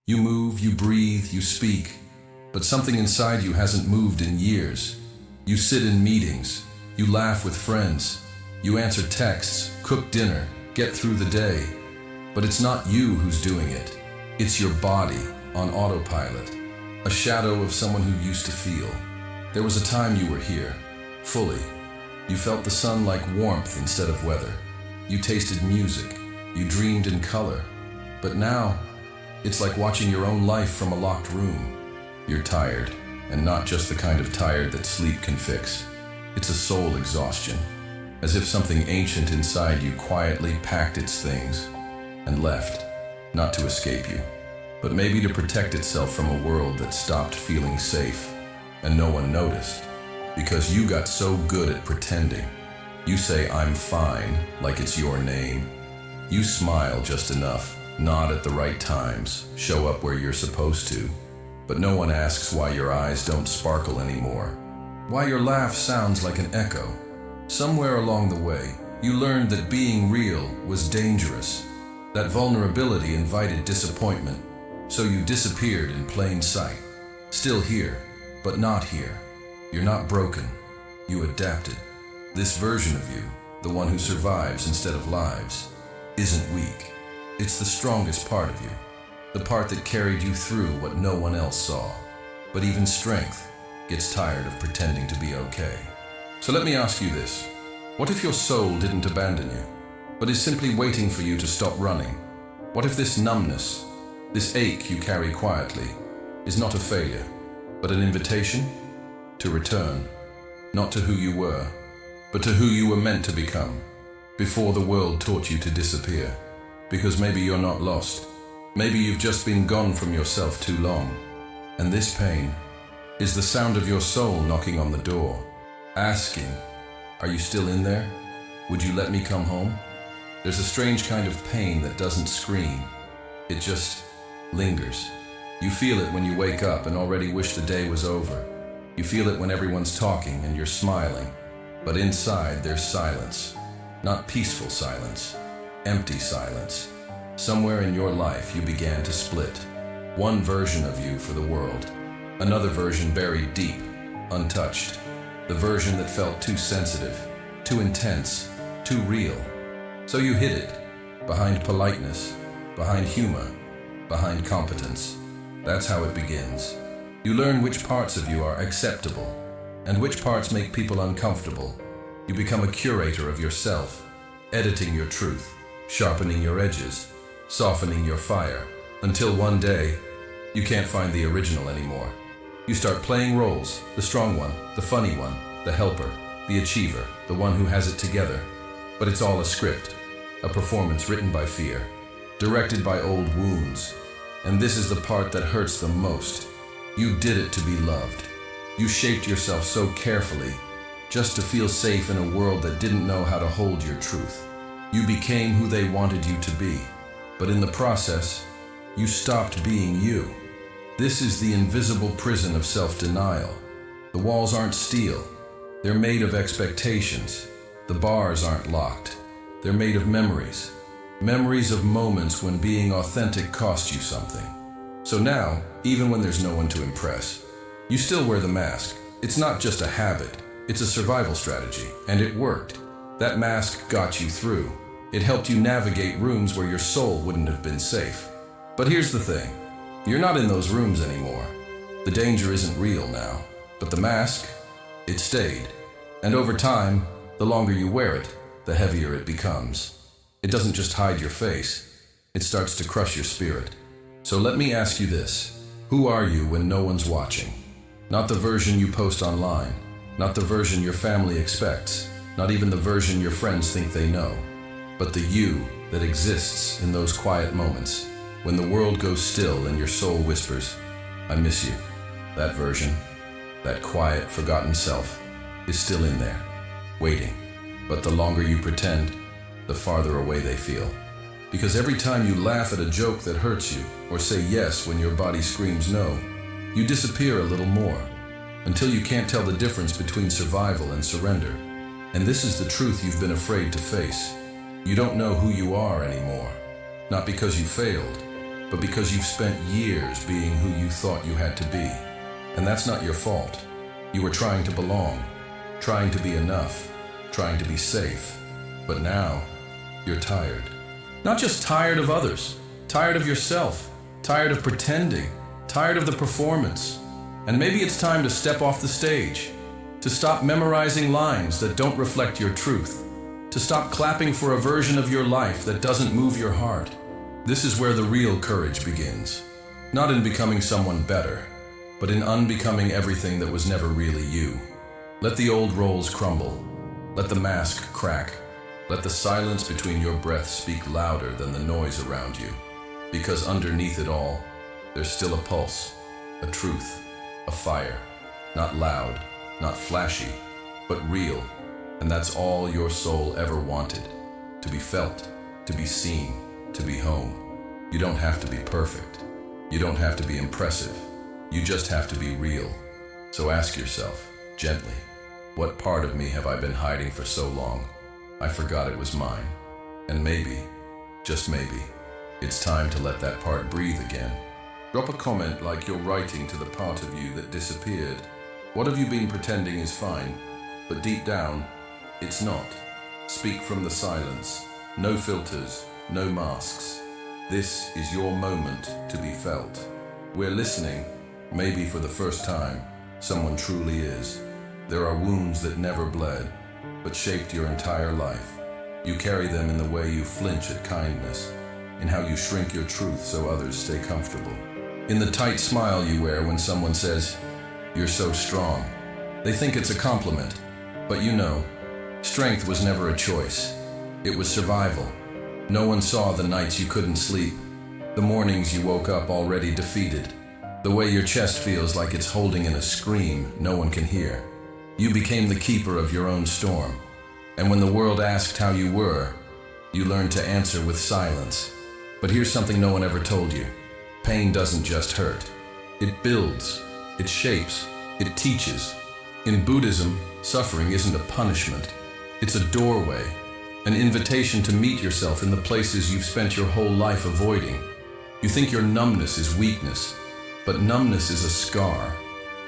You move, you breathe, you speak, but something inside you hasn't moved in years. You sit in meetings, you laugh with friends, you answer texts, cook dinner, get through the day. But it's not you who's doing it. It's your body on autopilot, a shadow of someone who used to feel. There was a time you were here, fully. You felt the sun like warmth instead of weather. You tasted music, you dreamed in color. But now, it's like watching your own life from a locked room. You're tired, and not just the kind of tired that sleep can fix. It's a soul exhaustion, as if something ancient inside you quietly packed its things and left, not to escape you, but maybe to protect itself from a world that stopped feeling safe, and no one noticed, because you got so good at pretending. You say, "I'm fine," like it's your name. You smile just enough, nod at the right times, show up where you're supposed to, but no one asks why your eyes don't sparkle anymore, why your laugh sounds like an echo. Somewhere along the way, you learned that being real was dangerous, that vulnerability invited disappointment, so you disappeared in plain sight. Still here, but not here. You're not broken, you adapted. This version of you, the one who survives instead of lives, isn't weak. It's the strongest part of you, the part that carried you through what no one else saw. But even strength gets tired of pretending to be okay. So let me ask you this. What if your soul didn't abandon you, but is simply waiting for you to stop running? What if this numbness, this ache you carry quietly, is not a failure, but an invitation to return, not to who you were, but to who you were meant to become, before the world taught you to disappear? Because maybe you're not lost. Maybe you've just been gone from yourself too long. And this pain is the sound of your soul knocking on the door, asking, "Are you still in there? Would you let me come home?" There's a strange kind of pain that doesn't scream. It just lingers. You feel it when you wake up and already wish the day was over. You feel it when everyone's talking and you're smiling. But inside there's silence. Not peaceful silence. Empty silence. Somewhere in your life you began to split. One version of you for the world. Another version buried deep, untouched. The version that felt too sensitive, too intense, too real. So you hid it. Behind politeness, behind humor, behind competence. That's how it begins. You learn which parts of you are acceptable and which parts make people uncomfortable. You become a curator of yourself, editing your truth, sharpening your edges, softening your fire, until one day, you can't find the original anymore. You start playing roles, the strong one, the funny one, the helper, the achiever, the one who has it together. But it's all a script, a performance written by fear, directed by old wounds. And this is the part that hurts the most. You did it to be loved. You shaped yourself so carefully, just to feel safe in a world that didn't know how to hold your truth. You became who they wanted you to be, but in the process, you stopped being you. This is the invisible prison of self-denial. The walls aren't steel. They're made of expectations. The bars aren't locked. They're made of memories. Memories of moments when being authentic cost you something. So now, even when there's no one to impress, you still wear the mask. It's not just a habit. It's a survival strategy, and it worked. That mask got you through. It helped you navigate rooms where your soul wouldn't have been safe. But here's the thing. You're not in those rooms anymore. The danger isn't real now. But the mask, it stayed. And over time, the longer you wear it, the heavier it becomes. It doesn't just hide your face. It starts to crush your spirit. So let me ask you this. Who are you when no one's watching? Not the version you post online. Not the version your family expects. Not even the version your friends think they know. But the you that exists in those quiet moments, when the world goes still and your soul whispers, "I miss you." That version, that quiet, forgotten self, is still in there, waiting. But the longer you pretend, the farther away they feel. Because every time you laugh at a joke that hurts you, or say yes when your body screams no, you disappear a little more, until you can't tell the difference between survival and surrender. And this is the truth you've been afraid to face. You don't know who you are anymore. Not because you failed, but because you've spent years being who you thought you had to be. And that's not your fault. You were trying to belong, trying to be enough, trying to be safe. But now, you're tired. Not just tired of others, tired of yourself, tired of pretending, tired of the performance. And maybe it's time to step off the stage, to stop memorizing lines that don't reflect your truth, to stop clapping for a version of your life that doesn't move your heart. This is where the real courage begins. Not in becoming someone better, but in unbecoming everything that was never really you. Let the old roles crumble. Let the mask crack. Let the silence between your breaths speak louder than the noise around you. Because underneath it all, there's still a pulse, a truth, a fire. Not loud, not flashy, but real. And that's all your soul ever wanted. To be felt, to be seen, to be home. You don't have to be perfect. You don't have to be impressive. You just have to be real. So ask yourself, gently, what part of me have I been hiding for so long? I forgot it was mine. And maybe, just maybe, it's time to let that part breathe again. Drop a comment like you're writing to the part of you that disappeared. What have you been pretending is fine, but deep down, it's not. Speak from the silence. No filters, no masks. This is your moment to be felt. We're listening, maybe for the first time, someone truly is. There are wounds that never bled, but shaped your entire life. You carry them in the way you flinch at kindness, in how you shrink your truth so others stay comfortable, in the tight smile you wear when someone says, "You're so strong." They think it's a compliment, but you know, strength was never a choice. It was survival. No one saw the nights you couldn't sleep, the mornings you woke up already defeated, the way your chest feels like it's holding in a scream no one can hear. You became the keeper of your own storm. And when the world asked how you were, you learned to answer with silence. But here's something no one ever told you. Pain doesn't just hurt. It builds, it shapes, it teaches. In Buddhism, suffering isn't a punishment. It's a doorway, an invitation to meet yourself in the places you've spent your whole life avoiding. You think your numbness is weakness, but numbness is a scar,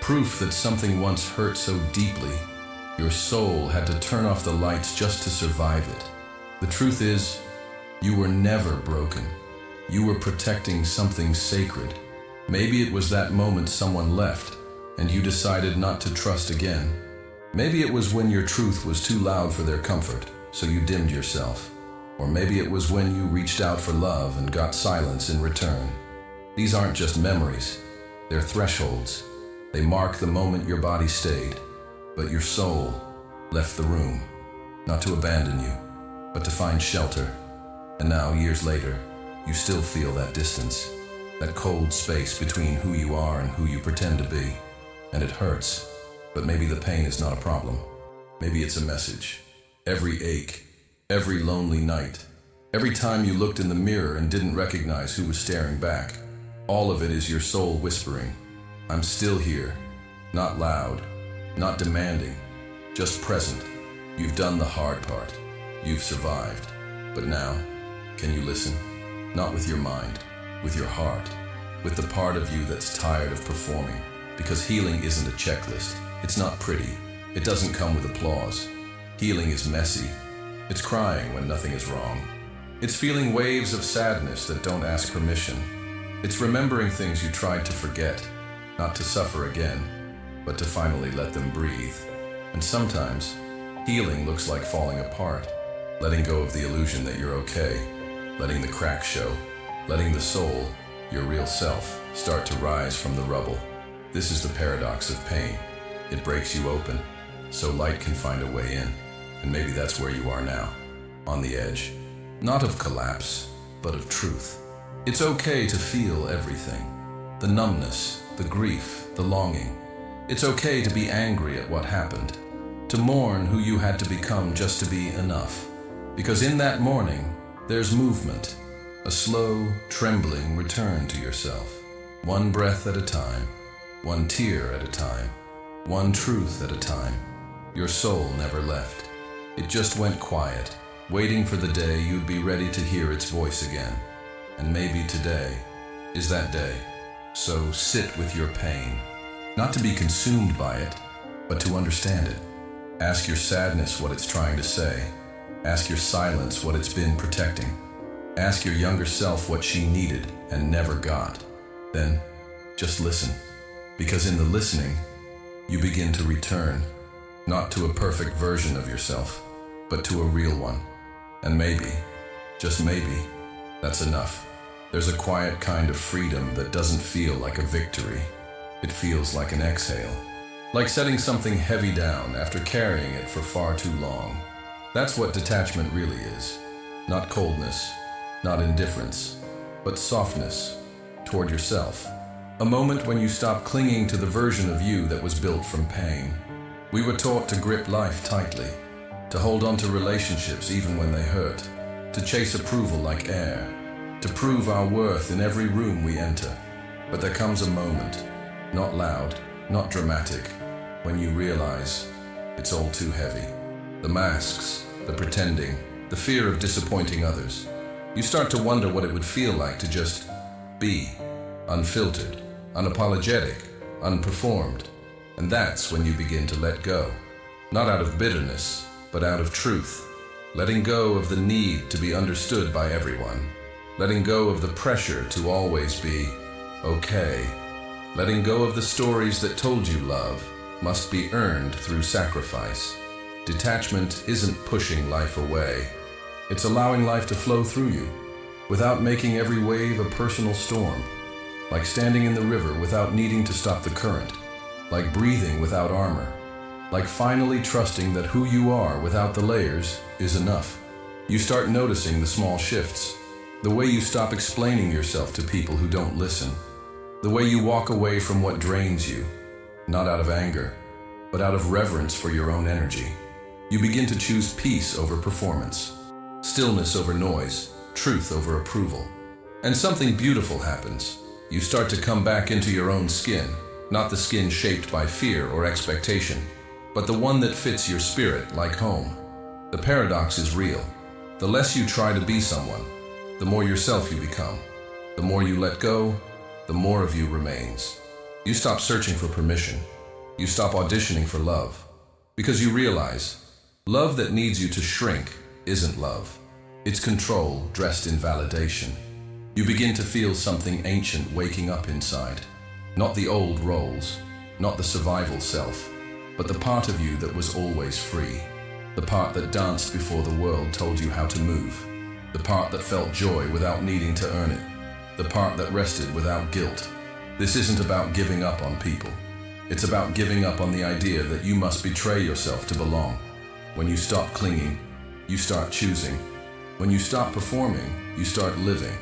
proof that something once hurt so deeply, your soul had to turn off the lights just to survive it. The truth is, you were never broken. You were protecting something sacred. Maybe it was that moment someone left, and you decided not to trust again. Maybe it was when your truth was too loud for their comfort, so you dimmed yourself. Or maybe it was when you reached out for love and got silence in return. These aren't just memories, they're thresholds. They mark the moment your body stayed, but your soul left the room, not to abandon you, but to find shelter. And now, years later, you still feel that distance, that cold space between who you are and who you pretend to be. And it hurts, but maybe the pain is not a problem. Maybe it's a message. Every ache, every lonely night, every time you looked in the mirror and didn't recognize who was staring back, all of it is your soul whispering, "I'm still here." Not loud, not demanding, just present. You've done the hard part. You've survived. But now, can you listen? Not with your mind, with your heart, with the part of you that's tired of performing. Because healing isn't a checklist. It's not pretty. It doesn't come with applause. Healing is messy. It's crying when nothing is wrong. It's feeling waves of sadness that don't ask permission. It's remembering things you tried to forget, not to suffer again, but to finally let them breathe. And sometimes, healing looks like falling apart, letting go of the illusion that you're okay, letting the cracks show, letting the soul, your real self, start to rise from the rubble. This is the paradox of pain. It breaks you open, so light can find a way in. And maybe that's where you are now, on the edge. Not of collapse, but of truth. It's okay to feel everything. The numbness, the grief, the longing. It's okay to be angry at what happened, to mourn who you had to become just to be enough. Because in that mourning, there's movement, a slow, trembling return to yourself. One breath at a time, one tear at a time, one truth at a time. Your soul never left. It just went quiet, waiting for the day you'd be ready to hear its voice again. And maybe today, is that day. So sit with your pain, not to be consumed by it, but to understand it. Ask your sadness what it's trying to say. Ask your silence what it's been protecting. Ask your younger self what she needed and never got. Then, just listen. Because in the listening, you begin to return, not to a perfect version of yourself, but to a real one. And maybe, just maybe, that's enough. There's a quiet kind of freedom that doesn't feel like a victory. It feels like an exhale. Like setting something heavy down after carrying it for far too long. That's what detachment really is. Not coldness, not indifference, but softness toward yourself. A moment when you stop clinging to the version of you that was built from pain. We were taught to grip life tightly, to hold on to relationships even when they hurt, to chase approval like air, to prove our worth in every room we enter. But there comes a moment, not loud, not dramatic, when you realize it's all too heavy. The masks, the pretending, the fear of disappointing others. You start to wonder what it would feel like to just be, unfiltered, unapologetic, unperformed. And that's when you begin to let go. Not out of bitterness, but out of truth. Letting go of the need to be understood by everyone. Letting go of the pressure to always be okay. Letting go of the stories that told you love must be earned through sacrifice. Detachment isn't pushing life away. It's allowing life to flow through you, without making every wave a personal storm. Like standing in the river without needing to stop the current. Like breathing without armor. Like finally trusting that who you are without the layers is enough. You start noticing the small shifts. The way you stop explaining yourself to people who don't listen. The way you walk away from what drains you, not out of anger, but out of reverence for your own energy. You begin to choose peace over performance, stillness over noise, truth over approval. And something beautiful happens. You start to come back into your own skin, not the skin shaped by fear or expectation, but the one that fits your spirit like home. The paradox is real. The less you try to be someone, the more yourself you become. The more you let go, the more of you remains. You stop searching for permission. You stop auditioning for love. Because you realize, love that needs you to shrink isn't love. It's control dressed in validation. You begin to feel something ancient waking up inside. Not the old roles, not the survival self, but the part of you that was always free. The part that danced before the world told you how to move. The part that felt joy without needing to earn it. The part that rested without guilt. This isn't about giving up on people. It's about giving up on the idea that you must betray yourself to belong. When you stop clinging, you start choosing. When you stop performing, you start living.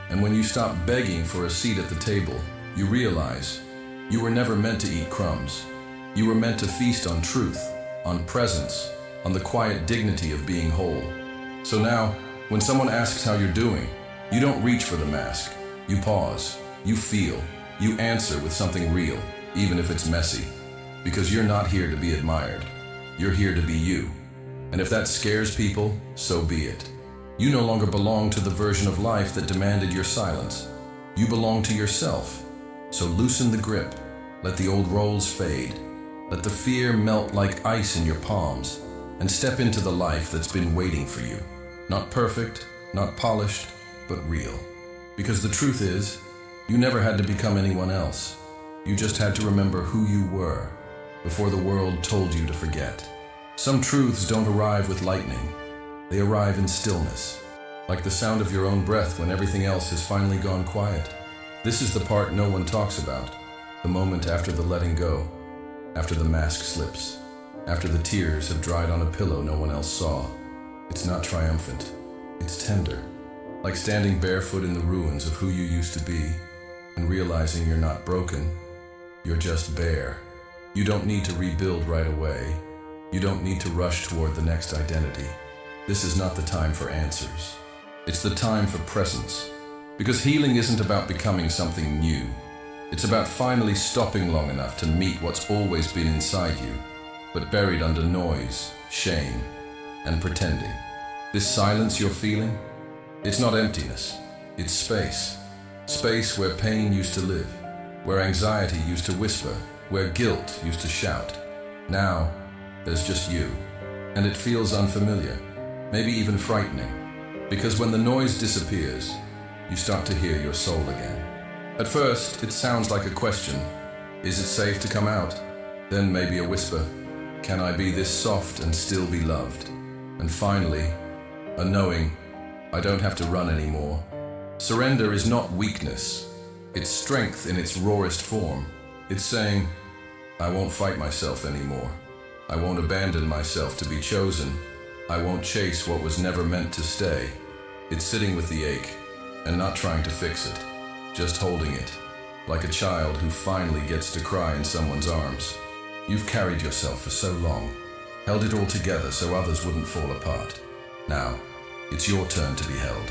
And when you stop begging for a seat at the table, you realize you were never meant to eat crumbs. You were meant to feast on truth, on presence, on the quiet dignity of being whole. So now, when someone asks how you're doing, you don't reach for the mask. You pause, you feel, you answer with something real, even if it's messy. Because you're not here to be admired. You're here to be you. And if that scares people, so be it. You no longer belong to the version of life that demanded your silence. You belong to yourself. So loosen the grip. Let the old roles fade. Let the fear melt like ice in your palms. And step into the life that's been waiting for you. Not perfect, not polished, but real. Because the truth is, you never had to become anyone else. You just had to remember who you were before the world told you to forget. Some truths don't arrive with lightning. They arrive in stillness, like the sound of your own breath when everything else has finally gone quiet. This is the part no one talks about, the moment after the letting go, after the mask slips, after the tears have dried on a pillow no one else saw. It's not triumphant, it's tender, like standing barefoot in the ruins of who you used to be and realizing you're not broken, you're just bare. You don't need to rebuild right away. You don't need to rush toward the next identity. This is not the time for answers. It's the time for presence. Because healing isn't about becoming something new. It's about finally stopping long enough to meet what's always been inside you, but buried under noise, shame, and pretending. This silence you're feeling, it's not emptiness, it's space. Space where pain used to live, where anxiety used to whisper, where guilt used to shout. Now, there's just you. And it feels unfamiliar, maybe even frightening. Because when the noise disappears, you start to hear your soul again. At first, it sounds like a question. Is it safe to come out? Then maybe a whisper. Can I be this soft and still be loved? And finally, a knowing. I don't have to run anymore. Surrender is not weakness. It's strength in its rawest form. It's saying, I won't fight myself anymore. I won't abandon myself to be chosen. I won't chase what was never meant to stay. It's sitting with the ache and not trying to fix it, just holding it, like a child who finally gets to cry in someone's arms. You've carried yourself for so long, held it all together so others wouldn't fall apart. Now, it's your turn to be held,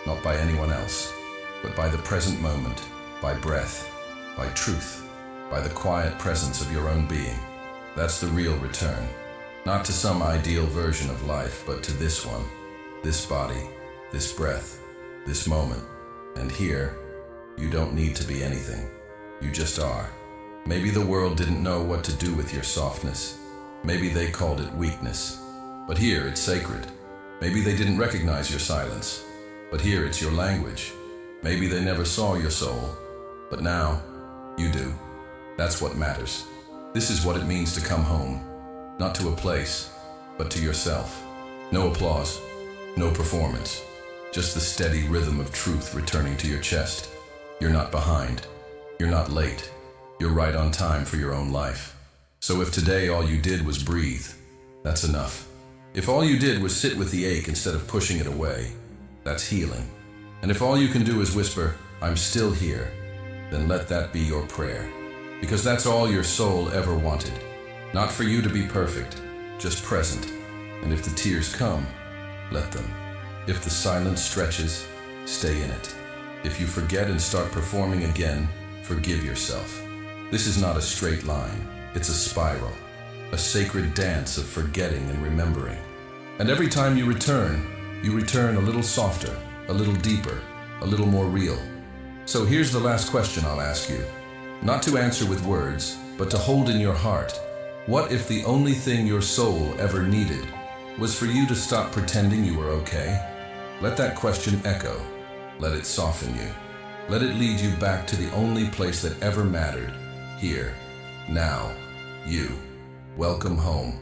not by anyone else, but by the present moment, by breath, by truth, by the quiet presence of your own being. That's the real return, not to some ideal version of life, but to this one, this body, this breath, this moment. And here, you don't need to be anything. You just are. Maybe the world didn't know what to do with your softness. Maybe they called it weakness. But here, it's sacred. Maybe they didn't recognize your silence. But here, it's your language. Maybe they never saw your soul. But now, you do. That's what matters. This is what it means to come home. Not to a place, but to yourself. No applause, no performance. Just the steady rhythm of truth returning to your chest. You're not behind. You're not late. You're right on time for your own life. So if today all you did was breathe, that's enough. If all you did was sit with the ache instead of pushing it away, that's healing. And if all you can do is whisper, I'm still here, then let that be your prayer. Because that's all your soul ever wanted. Not for you to be perfect, just present. And if the tears come, let them. If the silence stretches, stay in it. If you forget and start performing again, forgive yourself. This is not a straight line, it's a spiral, a sacred dance of forgetting and remembering. And every time you return a little softer, a little deeper, a little more real. So here's the last question I'll ask you. Not to answer with words, but to hold in your heart. What if the only thing your soul ever needed was for you to stop pretending you were okay? Let that question echo. Let it soften you. Let it lead you back to the only place that ever mattered. Here, now, you. Welcome home.